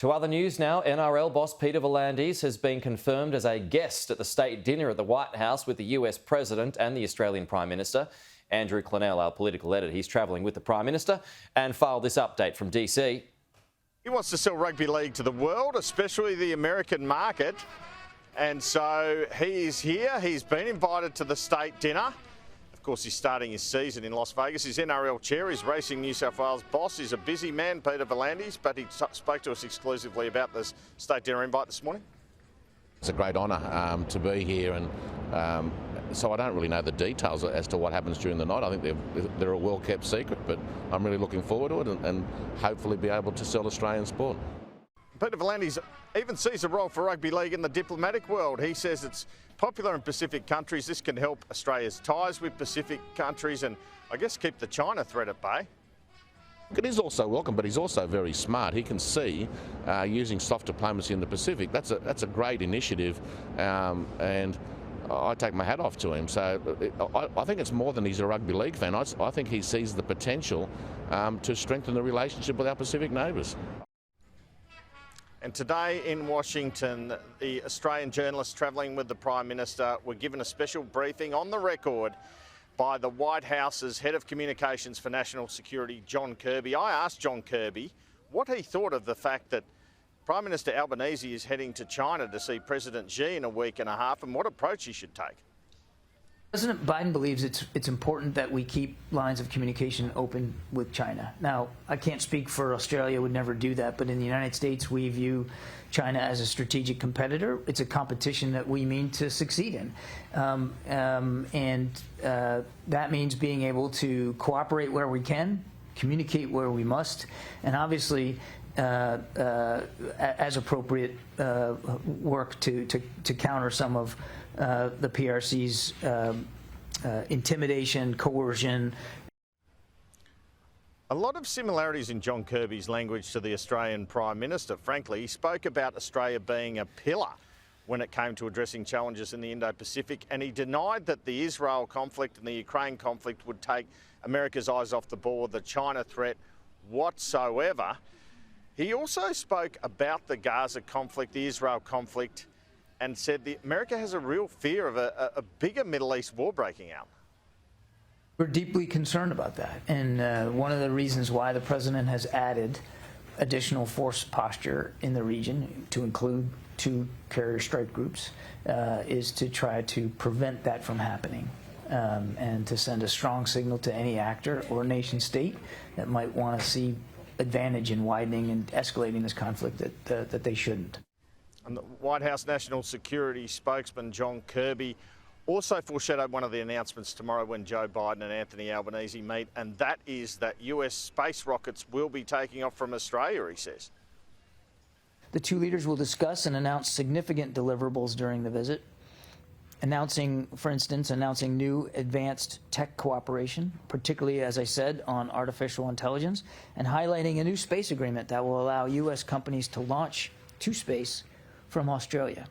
To other news now, NRL boss Peter V'landys has been confirmed as a guest at the state dinner at the White House with the US President and the Australian Prime Minister. Andrew Clennell, our political editor, he's travelling with the Prime Minister and filed this update from DC. He wants to sell rugby league to the world, especially the American market. And so he is here. He's been invited to the state dinner. Of course, he's starting his season in Las Vegas. His NRL chair is Racing New South Wales boss. He's a busy man, Peter V'landys, but he spoke to us exclusively about this state dinner invite this morning. It's a great honour to be here, and so I don't really know the details as to what happens during the night. I think they're a well-kept secret, but I'm really looking forward to it and hopefully be able to sell Australian sport. Peter V'landys even sees a role for rugby league in the diplomatic world. He says it's popular in Pacific countries. This can help Australia's ties with Pacific countries and, I guess, keep the China threat at bay. It is also welcome, but he's also very smart. He can see using soft diplomacy in the Pacific. That's a great initiative, and I take my hat off to him. So I think it's more than he's a rugby league fan. I think he sees the potential to strengthen the relationship with our Pacific neighbours. And today in Washington, the Australian journalists travelling with the Prime Minister were given a special briefing on the record by the White House's Head of Communications for National Security, John Kirby. I asked John Kirby what he thought of the fact that Prime Minister Albanese is heading to China to see President Xi in a week and a half and what approach he should take. President Biden believes it's important that we keep lines of communication open with China. Now, I can't speak for Australia, would never do that, but in the United States, we view China as a strategic competitor. It's a competition that we mean to succeed in. That means being able to cooperate where we can, communicate where we must, and obviously, as appropriate, work to counter some of the PRC's intimidation, coercion. A lot of similarities in John Kirby's language to the Australian Prime Minister. Frankly, he spoke about Australia being a pillar when it came to addressing challenges in the Indo-Pacific, and he denied that the Israel conflict and the Ukraine conflict would take America's eyes off the ball of the China threat whatsoever. He also spoke about the Gaza conflict, the Israel conflict, and said that America has a real fear of a bigger Middle East war breaking out. We're deeply concerned about that. And one of the reasons why the president has added additional force posture in the region to include 2 carrier strike groups is to try to prevent that from happening and to send a strong signal to any actor or nation state that might want to see advantage in widening and escalating this conflict that they shouldn't. And the White House National Security spokesman John Kirby also foreshadowed one of the announcements tomorrow when Joe Biden and Anthony Albanese meet, and that is that US space rockets will be taking off from Australia, he says. The 2 leaders will discuss and announce significant deliverables during the visit, for instance, announcing new advanced tech cooperation, particularly, as I said, on artificial intelligence, and highlighting a new space agreement that will allow US companies to launch to space from Australia.